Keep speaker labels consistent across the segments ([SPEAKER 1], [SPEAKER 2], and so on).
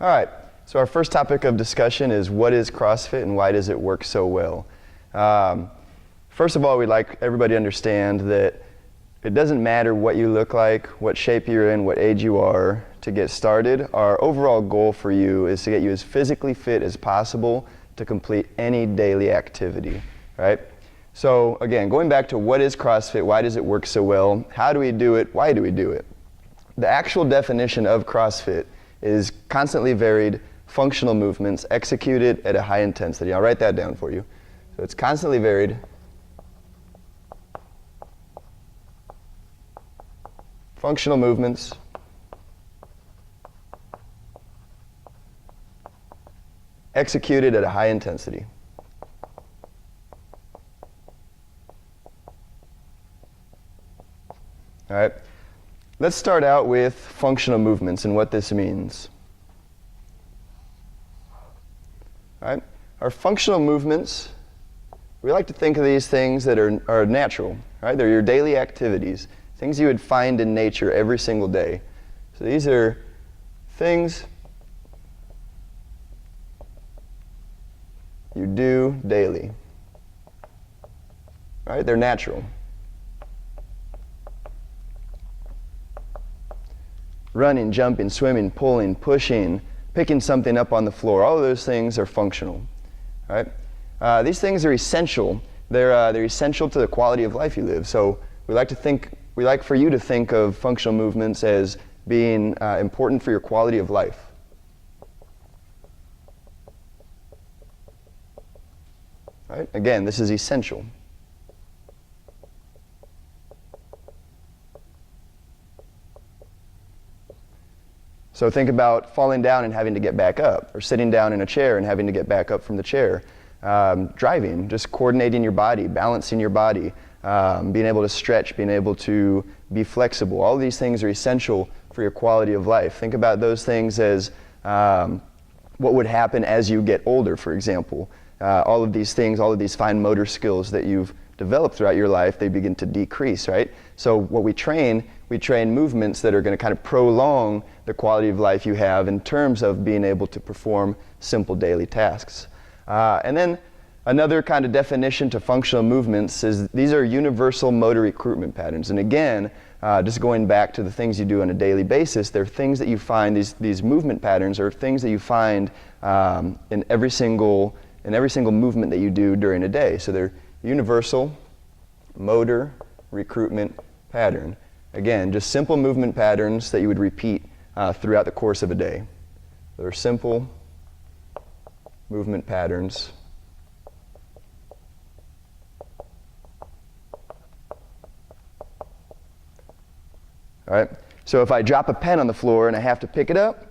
[SPEAKER 1] All right, so our first topic of discussion is what is CrossFit and why does it work so well? First of all, we'd like everybody to understand that it doesn't matter what you look like, what shape you're in, what age you are to get started. Our overall goal for you is to get you as physically fit as possible to complete any daily activity, right? So again, going back to what is CrossFit, why does it work so well, how do we do it, why do we do it? The actual definition of CrossFit is constantly varied functional movements executed at a high intensity. I'll write that down for you. So it's constantly varied functional movements executed at a high intensity. All right, let's start out with functional movements and what this means. All right, our functional movements, we like to think of these things that are natural, right? They're your daily activities, things you would find in nature every single day. So these are things you do daily, right? They're natural. Running, jumping, swimming, pulling, pushing, picking something up on the floor, all of those things are functional, right? These things are essential. They're essential to the quality of life you live. So we like for you to think of functional movements as being important for your quality of life. Right? Again, this is essential. So think about falling down and having to get back up, or sitting down in a chair and having to get back up from the chair. Driving, just coordinating your body, balancing your body, being able to stretch, being able to be flexible. All of these things are essential for your quality of life. Think about those things as what would happen as you get older, for example. All of these things, all of these fine motor skills that you've developed throughout your life, they begin to decrease, right? So what we train movements that are going to kind of prolong the quality of life you have in terms of being able to perform simple daily tasks. And then another kind of definition to functional movements is these are universal motor recruitment patterns. And again, just going back to the things you do on a daily basis, they're things that you find, these movement patterns are things that you find in every single movement that you do during a day. So they're universal motor recruitment pattern. Again, just simple movement patterns that you would repeat throughout the course of a day. They're simple movement patterns all right, so if I drop a pen on the floor and I have to pick it up,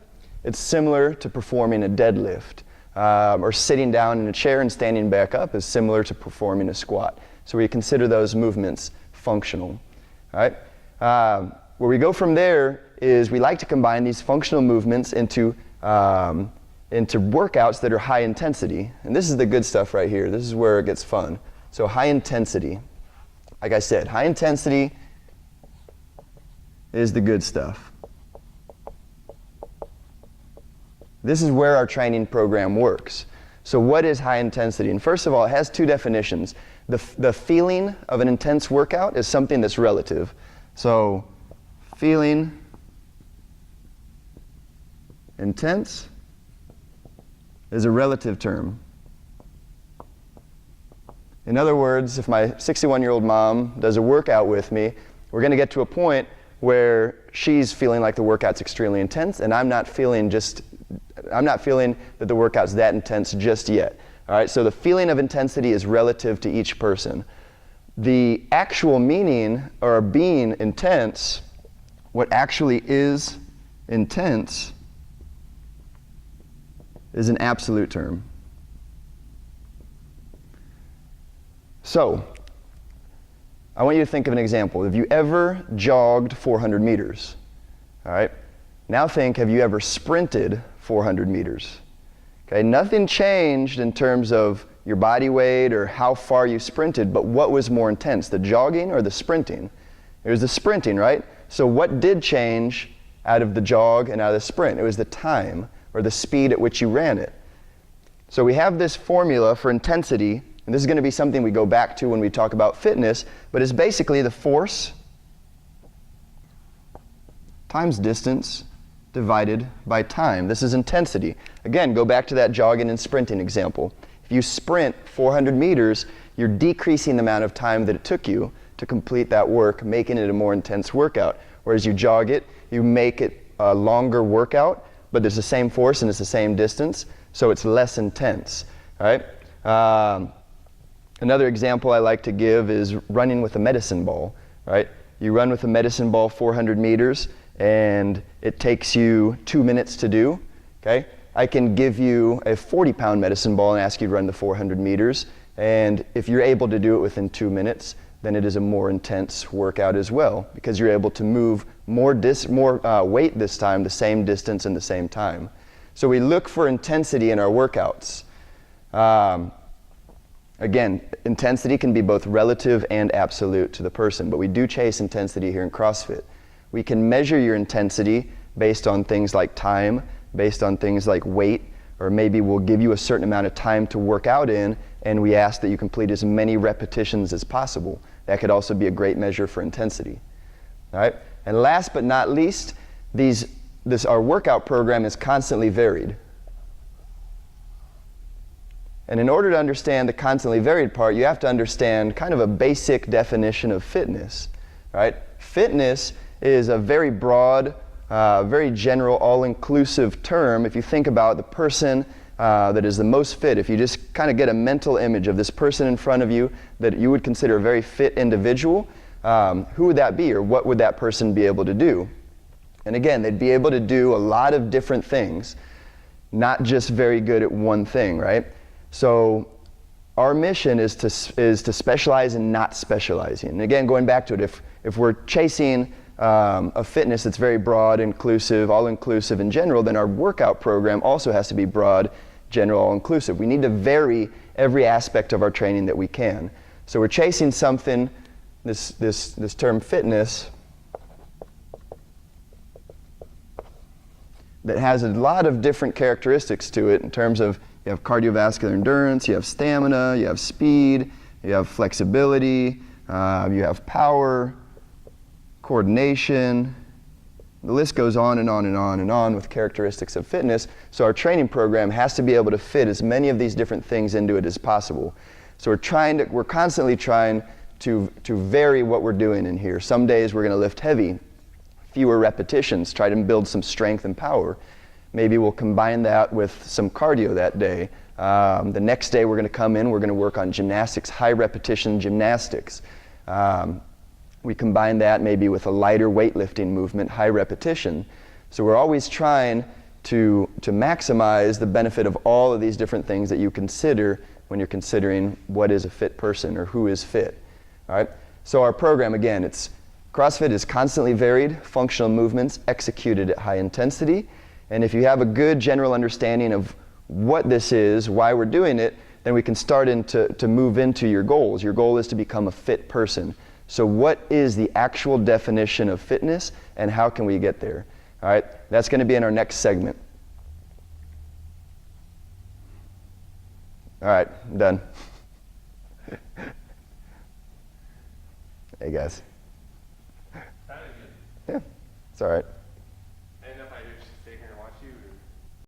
[SPEAKER 1] it's similar to performing a deadlift. Or sitting down in a chair and standing back up is similar to performing a squat. So we consider those movements functional. All right? Where we go from there is we like to combine these functional movements into workouts that are high intensity. And this is the good stuff right here. This is where it gets fun. So high intensity. Like I said, high intensity is the good stuff. This is where our training program works. So what is high intensity? And first of all, it has two definitions. The feeling of an intense workout is something that's relative. So feeling intense is a relative term. In other words, if my 61-year-old mom does a workout with me, we're going to get to a point where she's feeling like the workout's extremely intense, and I'm not feeling that the workout's that intense just yet. All right, so the feeling of intensity is relative to each person. The actual meaning, or being intense, what actually is intense, is an absolute term. So, I want you to think of an example. Have you ever jogged 400 meters? All right, now think, have you ever sprinted 400 meters? Okay, nothing changed in terms of your body weight or how far you sprinted, but what was more intense, the jogging or the sprinting? It was the sprinting, right? So what did change out of the jog and out of the sprint? It was the time. or the speed at which you ran it. So we have this formula for intensity, and this is going to be something we go back to when we talk about fitness, but it's basically the force times distance divided by time. This is intensity. Again, go back to that jogging and sprinting example. If you sprint 400 meters, you're decreasing the amount of time that it took you to complete that work, making it a more intense workout. Whereas you jog it, you make it a longer workout, but there's the same force and it's the same distance, so it's less intense. All right? Another example I like to give is running with a medicine ball. Right? You run with a medicine ball 400 meters, and it takes you 2 minutes to do. Okay? I can give you a 40-pound medicine ball and ask you to run the 400 meters, and if you're able to do it within 2 minutes, then it is a more intense workout as well, because you're able to move more weight this time, the same distance in the same time. So we look for intensity in our workouts. Again, intensity can be both relative and absolute to the person, but we do chase intensity here in CrossFit. We can measure your intensity based on things like time, based on things like weight, or maybe we'll give you a certain amount of time to work out in, and we ask that you complete as many repetitions as possible. That could also be a great measure for intensity. All right? And last but not least, our workout program is constantly varied. And in order to understand the constantly varied part, you have to understand kind of a basic definition of fitness. Right? Fitness is a very broad, very general, all-inclusive term. If you think about the person that is the most fit, if you just kind of get a mental image of this person in front of you that you would consider a very fit individual, who would that be, or what would that person be able to do? And again, they'd be able to do a lot of different things, not just very good at one thing, right? So our mission is to specialize in not specializing. And again, going back to it, if we're chasing a fitness that's very broad, inclusive, all-inclusive in general, then our workout program also has to be broad, general, all-inclusive. We need to vary every aspect of our training that we can. So we're chasing something, this term fitness, that has a lot of different characteristics to it in terms of you have cardiovascular endurance, you have stamina, you have speed, you have flexibility, you have power, coordination. The list goes on and on and on and on with characteristics of fitness. So our training program has to be able to fit as many of these different things into it as possible. So we're constantly trying to vary what we're doing in here. Some days we're going to lift heavy, fewer repetitions, try to build some strength and power. Maybe we'll combine that with some cardio that day. The next day we're going to come in, we're going to work on gymnastics, high repetition gymnastics. We combine that maybe with a lighter weightlifting movement, high repetition. So we're always trying to maximize the benefit of all of these different things that you consider when you're considering what is a fit person or who is fit. All right? So our program, again, CrossFit is constantly varied, functional movements executed at high intensity. And if you have a good general understanding of what this is, why we're doing it, then we can start to move into your goals. Your goal is to become a fit person. So what is the actual definition of fitness, and how can we get there? All right, that's going to be in our next segment. All right, I'm done. Hey guys. Yeah, it's all right.